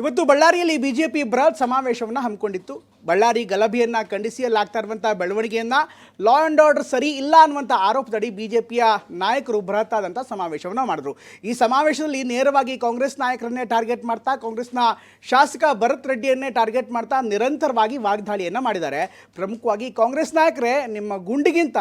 ಇವತ್ತು ಬಳ್ಳಾರಿಯಲ್ಲಿ ಬಿಜೆಪಿ ಬೃಹತ್ ಸಮಾವೇಶವನ್ನು ಹಮ್ಮಿಕೊಂಡಿತ್ತು. ಬಳ್ಳಾರಿ ಗಲಭೆಯನ್ನು ಖಂಡಿಸಿ ಅಲ್ಲಾಗ್ತಾ ಇರುವಂಥ ಬೆಳವಣಿಗೆಯನ್ನು ಲಾ ಆ್ಯಂಡ್ ಆರ್ಡರ್ ಸರಿ ಇಲ್ಲ ಅನ್ನುವಂಥ ಆರೋಪದಡಿ ಬಿಜೆಪಿಯ ನಾಯಕರು ಬೃಹತ್ ಆದಂಥ ಸಮಾವೇಶವನ್ನು ಮಾಡಿದ್ರು. ಈ ಸಮಾವೇಶದಲ್ಲಿ ನೇರವಾಗಿ ಕಾಂಗ್ರೆಸ್ ನಾಯಕರನ್ನೇ ಟಾರ್ಗೆಟ್ ಮಾಡ್ತಾ, ಕಾಂಗ್ರೆಸ್ನ ಶಾಸಕ ಭರತ್ ರೆಡ್ಡಿಯನ್ನೇ ಟಾರ್ಗೆಟ್ ಮಾಡ್ತಾ ನಿರಂತರವಾಗಿ ವಾಗ್ದಾಳಿಯನ್ನು ಮಾಡಿದ್ದಾರೆ. ಪ್ರಮುಖವಾಗಿ ಕಾಂಗ್ರೆಸ್ ನಾಯಕರೇ, ನಿಮ್ಮ ಗುಂಡಿಗಿಂತ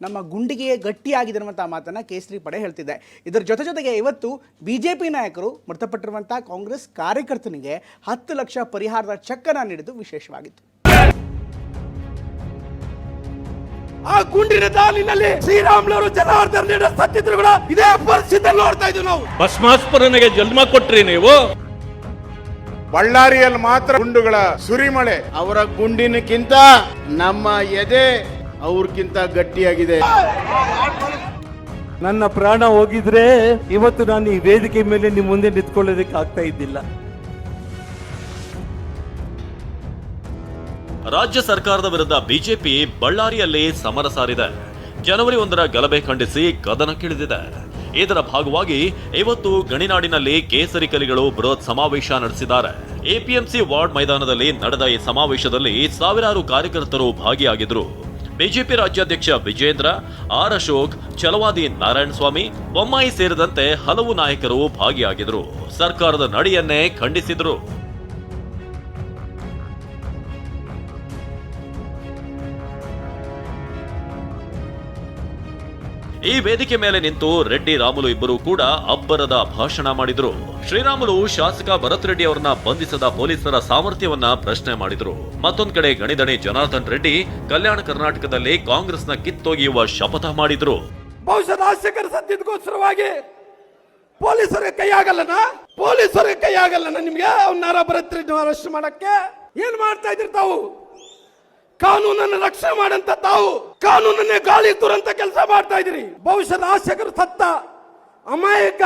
ನಮ್ಮ ಗುಂಡಿಗೆಯೇ ಗಟ್ಟಿಯಾಗಿದೆ ಅನ್ನುವಂಥ ಮಾತನ್ನು ಕೇಸರಿ ಪಡೆ ಹೇಳ್ತಿದೆ. ಇದರ ಜೊತೆಗೆ ಇವತ್ತು ಬಿಜೆಪಿ ನಾಯಕರು ಮೃತಪಟ್ಟಿರುವಂಥ ಕಾಂಗ್ರೆಸ್ ಕಾರ್ಯಕರ್ತನಿಗೆ 10 ಲಕ್ಷ ಪರಿಹಾರದ ಚೆಕ್ಕನ್ನು ನೀಡಿದ್ದು ವಿಶೇಷವಾಗಿತ್ತು. ಆ ಗುಂಡಿನ ದಾಳಿನಲ್ಲಿ ಶ್ರೀರಾಮುಲು ಜನಾರ್ದನ್ ರೆಡ್ಡಿ ಸತ್ತಿದ್ರು ಕೂಡ ಇದೇ ಪರಿಸ್ಥಿತಿ ನೋಡ್ತಾ ಇದ್ದೀವಿ ನಾವು. ಭಸ್ಮಾಸ್ಪರನಿಗೆ ಜನ್ಮ ಕೊಟ್ರಿ ನೀವು. ಬಳ್ಳಾರಿಯಲ್ಲಿ ಮಾತ್ರ ಗುಂಡುಗಳ ಸುರಿಮಳೆ. ಅವರ ಗುಂಡಿನಕ್ಕಿಂತ ನಮ್ಮ ಎದೆ ಅವ್ರಕ್ಕಿಂತ ಗಟ್ಟಿಯಾಗಿದೆ. ನನ್ನ ಪ್ರಾಣ ಹೋಗಿದ್ರೆ ಇವತ್ತು ನಾನು ಈ ವೇದಿಕೆ ಮೇಲೆ ನಿಮ್ಮ ಮುಂದೆ ನಿಂತ್ಕೊಳ್ಳೋದಕ್ಕೆ ಆಗ್ತಾ ಇದ್ದಿಲ್ಲ. ರಾಜ್ಯ ಸರ್ಕಾರದ ವಿರುದ್ಧ ಬಿಜೆಪಿ ಬಳ್ಳಾರಿಯಲ್ಲಿ ಸಮರ ಸಾರಿದೆ. ಜನವರಿ 1ರ ಗಲಭೆ ಖಂಡಿಸಿ ಕದನಕ್ಕಿಳಿದಿದೆ. ಇದರ ಭಾಗವಾಗಿ ಇವತ್ತು ಗಣಿನಾಡಿನಲ್ಲಿ ಕೇಸರಿ ಕಲಿಗಳು ಬೃಹತ್ ಸಮಾವೇಶ ನಡೆಸಿದ್ದಾರೆ. ಎಪಿಎಂಸಿ ವಾರ್ಡ್ ಮೈದಾನದಲ್ಲಿ ನಡೆದ ಈ ಸಮಾವೇಶದಲ್ಲಿ ಸಾವಿರಾರು ಕಾರ್ಯಕರ್ತರು ಭಾಗಿಯಾಗಿದ್ರು. ಬಿಜೆಪಿ ರಾಜ್ಯಾಧ್ಯಕ್ಷ ವಿಜೇಂದ್ರ, ಆರ್ ಅಶೋಕ್, ಛಲವಾದಿ ನಾರಾಯಣಸ್ವಾಮಿ, ಬೊಮ್ಮಾಯಿ ಸೇರಿದಂತೆ ಹಲವು ನಾಯಕರು ಭಾಗಿಯಾಗಿದ್ರು. ಸರ್ಕಾರದ ನಡೆಯನ್ನೇ ಖಂಡಿಸಿದ್ರು. ಈ ವೇದಿಕೆ ಮೇಲೆ ನಿಂತು ರೆಡ್ಡಿ ರಾಮುಲು ಇಬ್ಬರು ಕೂಡ ಅಬ್ಬರದ ಭಾಷಣ ಮಾಡಿದ್ರು. ಶ್ರೀರಾಮುಲು ಶಾಸಕ ಭರತ್ ರೆಡ್ಡಿ ಅವರನ್ನ ಬಂಧಿಸದ ಪೊಲೀಸರ ಸಾಮರ್ಥ್ಯವನ್ನ ಪ್ರಶ್ನೆ ಮಾಡಿದ್ರು. ಮತ್ತೊಂದು ಕಡೆ ಗಣಿದಣಿ ಜನಾರ್ದನ್ ರೆಡ್ಡಿ ಕಲ್ಯಾಣ ಕರ್ನಾಟಕದಲ್ಲಿ ಕಾಂಗ್ರೆಸ್ನ ಕಿತ್ತೊಗೆಯುವ ಶಪಥ ಮಾಡಿದ್ರು. ಬಹುಶಃ ರಾಜಶೇಖರ ಸದ್ಯದಗೋಸ್ಕರವಾಗಿ ಪೊಲೀಸರಿಗೆ ಕೈ ಆಗಲ್ಲನ ನಿಮ್ಗೆ ಅವನಾರ ಭರತ್ ರೆಡ್ಡಿ ಅರೆಸ್ಟ್ ಮಾಡಕ್ಕೆ ಏನ್ ಮಾಡ್ತಾ ಇದ್ರಿ ತಾವು? ಕಾನೂನನ್ನು ರಕ್ಷಣೆ ಮಾಡಂತ ತಾವು ಕಾನೂನನ್ನೇ ಗಾಳಿ ತುರಂತ ಕೆಲಸ ಮಾಡ್ತಾ ಇದ್ದೀರಿ. ಬಹುಶಃ ರಾಜಶೇಖರ್ ಸತ್ತ ಅಮಾಯಕ,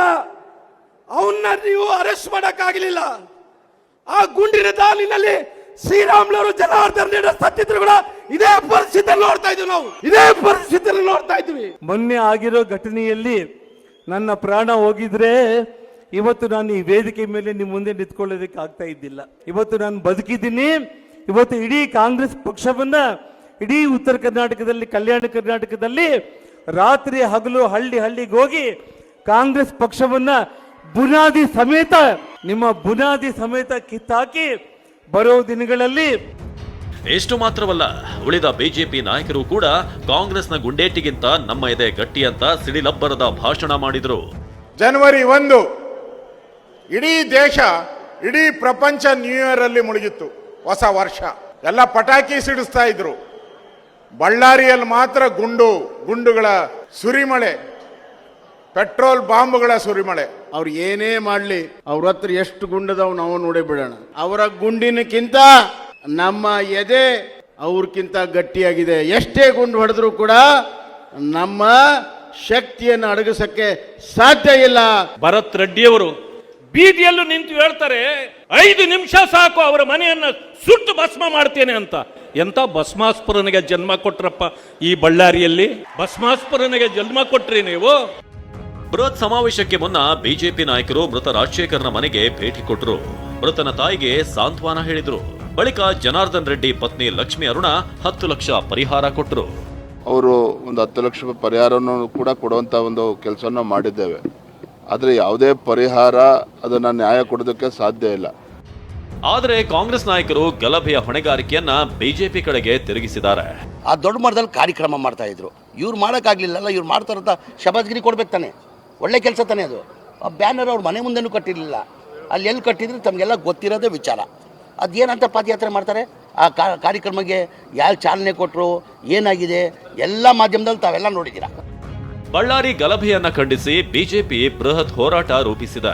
ಅವನ್ನ ನೀವು ಅರೆಸ್ಟ್ ಮಾಡಕ್ಕಾಗಲಿಲ್ಲ. ಆ ಗುಂಡಿನ ದಾಳಿನಲ್ಲಿ ಶ್ರೀರಾಮುಲು ಜನಾರ್ದನ್ ರೆಡ್ಡಿ ಸತ್ತಿದ್ರು ಕೂಡ ಇದೇ ಪರಿಸ್ಥಿತಿ ನೋಡ್ತಾ ಇದ್ದೀವಿ ನಾವು. ಇದೇ ಪರಿಸ್ಥಿತಿಯಲ್ಲಿ ನೋಡ್ತಾ ಇದ್ದೀವಿ. ಮೊನ್ನೆ ಆಗಿರೋ ಘಟನೆಯಲ್ಲಿ ನನ್ನ ಪ್ರಾಣ ಹೋಗಿದ್ರೆ ಇವತ್ತು ನಾನು ಈ ವೇದಿಕೆ ಮೇಲೆ ನಿಮ್ಮ ಮುಂದೆ ನಿಂತ್ಕೊಳ್ಳೋದಕ್ಕೆ ಆಗ್ತಾ ಇದ್ದಿಲ್ಲ. ಇವತ್ತು ನಾನು ಬದುಕಿದ್ದೀನಿ. ಇವತ್ತು ಇಡೀ ಕಾಂಗ್ರೆಸ್ ಪಕ್ಷವನ್ನ ಇಡೀ ಉತ್ತರ ಕರ್ನಾಟಕದಲ್ಲಿ, ಕಲ್ಯಾಣ ಕರ್ನಾಟಕದಲ್ಲಿ ರಾತ್ರಿ ಹಗಲು ಹಳ್ಳಿಗೆ ಹೋಗಿ ಕಾಂಗ್ರೆಸ್ ಪಕ್ಷವನ್ನ ನಿಮ್ಮ ಬುನಾದಿ ಸಮೇತ ಕಿತ್ತಾಕಿ ಬರೋ ದಿನಗಳಲ್ಲಿ. ಎಷ್ಟು ಮಾತ್ರವಲ್ಲ, ಉಳಿದ ಬಿಜೆಪಿ ನಾಯಕರು ಕೂಡ ಕಾಂಗ್ರೆಸ್ನ ಗುಂಡೇಟಿಗಿಂತ ನಮ್ಮ ಎದೆ ಗಟ್ಟಿ ಅಂತ ಸಿಡಿಲಬ್ಬರದ ಭಾಷಣ ಮಾಡಿದ್ರು. ಜನವರಿ 1 ಇಡೀ ದೇಶ, ಇಡೀ ಪ್ರಪಂಚ ನ್ಯೂ ಇಯರ್ ಅಲ್ಲಿ ಮುಳುಗಿತ್ತು. ಹೊಸ ವರ್ಷ ಎಲ್ಲ ಪಟಾಕಿ ಸಿಡಿಸ್ತಾ ಇದ್ರು. ಬಳ್ಳಾರಿಯಲ್ಲಿ ಮಾತ್ರ ಗುಂಡುಗಳ ಸುರಿಮಳೆ, ಪೆಟ್ರೋಲ್ ಬಾಂಬ್ಗಳ ಸುರಿಮಳೆ. ಅವ್ರು ಏನೇ ಮಾಡ್ಲಿ, ಅವ್ರ ಹತ್ರ ಎಷ್ಟು ಗುಂಡದವ್ ನಾವು ನೋಡೇ ಬಿಡೋಣ. ಅವರ ಗುಂಡಿನಕ್ಕಿಂತ ನಮ್ಮ ಎದೆ ಅವ್ರಕ್ಕಿಂತ ಗಟ್ಟಿಯಾಗಿದೆ. ಎಷ್ಟೇ ಗುಂಡು ಹೊಡೆದ್ರು ಕೂಡ ನಮ್ಮ ಶಕ್ತಿಯನ್ನು ಅಡಗಿಸಕ್ಕೆ ಸಾಧ್ಯ ಇಲ್ಲ. ಭರತ್ ರೆಡ್ಡಿಯವರು ಬೀದಿಯಲ್ಲೂ ನಿಂತು ಹೇಳ್ತಾರೆ 5 ನಿಮಿಷ ಸಾಕು ಅವರ ಮನೆಯನ್ನ ಸುಟ್ಟು ಭಸ್ಮ ಮಾಡ್ತೇನೆ ಅಂತ. ಎಂತ ಭಸ್ಮಾಸ್ಪರನಿಗೆ ಜನ್ಮ ಕೊಟ್ರಪ್ಪ ಈ ಬಳ್ಳಾರಿಯಲ್ಲಿ. ಭಸ್ಮಾಸ್ಪರನಿಗೆ ಜನ್ಮ ಕೊಟ್ರಿ ನೀವು. ಬೃಹತ್ ಸಮಾವೇಶಕ್ಕೆ ಮುನ್ನ ಬಿಜೆಪಿ ನಾಯಕರು ಮೃತ ರಾಜಶೇಖರ್ನ ಮನೆಗೆ ಭೇಟಿ ಕೊಟ್ಟರು. ಮೃತನ ತಾಯಿಗೆ ಸಾಂತ್ವನ ಹೇಳಿದ್ರು. ಬಳಿಕ ಜನಾರ್ದನ್ ರೆಡ್ಡಿ ಪತ್ನಿ ಲಕ್ಷ್ಮಿ ಅರುಣ 10 ಲಕ್ಷ ಪರಿಹಾರ ಕೊಟ್ಟರು. ಅವರು ಒಂದು 10 ಲಕ್ಷ ಪರಿಹಾರವನ್ನು ಕೂಡ ಕೊಡುವಂತ ಒಂದು ಕೆಲಸವನ್ನು ಮಾಡಿದ್ದೇವೆ. ಆದರೆ ಯಾವುದೇ ಪರಿಹಾರ ಅದನ್ನ ನ್ಯಾಯ ಕೊಡೋದಕ್ಕೆ ಸಾಧ್ಯ ಇಲ್ಲ. ಆದರೆ ಕಾಂಗ್ರೆಸ್ ನಾಯಕರು ಗಲಭೆಯ ಹೊಣೆಗಾರಿಕೆಯನ್ನ ಬಿಜೆಪಿ ಕಡೆಗೆ ತಿರುಗಿಸಿದ್ದಾರೆ. ಆ ದೊಡ್ಡ ಮಟ್ಟದಲ್ಲಿ ಕಾರ್ಯಕ್ರಮ ಮಾಡ್ತಾ ಇದ್ರು. ಇವ್ರು ಮಾಡೋಕ್ಕಾಗಲಿಲ್ಲ. ಇವ್ರು ಮಾಡ್ತಾರಂತ ಶಬಾಜ್ಗಿರಿ ಕೊಡ್ಬೇಕು ತಾನೆ, ಒಳ್ಳೆ ಕೆಲಸ ತಾನೆ ಅದು. ಆ ಬ್ಯಾನರ್ ಅವ್ರ ಮನೆ ಮುಂದೆನೂ ಕಟ್ಟಿರಲಿಲ್ಲ. ಅಲ್ಲಿ ಎಲ್ಲಿ ಕಟ್ಟಿದ್ರೆ ತಮಗೆಲ್ಲ ಗೊತ್ತಿರೋದೇ ವಿಚಾರ. ಅದೇನಂತ ಪಾದಯಾತ್ರೆ ಮಾಡ್ತಾರೆ. ಆ ಕಾರ್ಯಕ್ರಮಕ್ಕೆ ಯಾರು ಚಾಲನೆ ಕೊಟ್ಟರು, ಏನಾಗಿದೆ ಎಲ್ಲ ಮಾಧ್ಯಮದಲ್ಲಿ ತಾವೆಲ್ಲ ನೋಡಿದ್ದೀರಾ. ಬಳ್ಳಾರಿ ಗಲಭೆಯನ್ನ ಖಂಡಿಸಿ ಬಿಜೆಪಿ ಬೃಹತ್ ಹೋರಾಟ ರೂಪಿಸಿದೆ.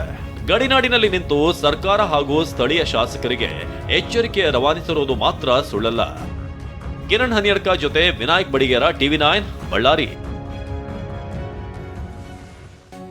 ಗಡಿನಾಡಿನಲ್ಲಿ ನಿಂತು ಸರ್ಕಾರ ಹಾಗೂ ಸ್ಥಳೀಯ ಶಾಸಕರಿಗೆ ಎಚ್ಚರಿಕೆ ರವಾನಿಸಿರುವುದು ಮಾತ್ರ ಸುಳ್ಳಲ್ಲ. ಕಿರಣ್ ಹನಿಯಡ್ಕ ಜೊತೆ ವಿನಾಯಕ್ ಬಡಿಗೇರ, TV9 ಬಳ್ಳಾರಿ.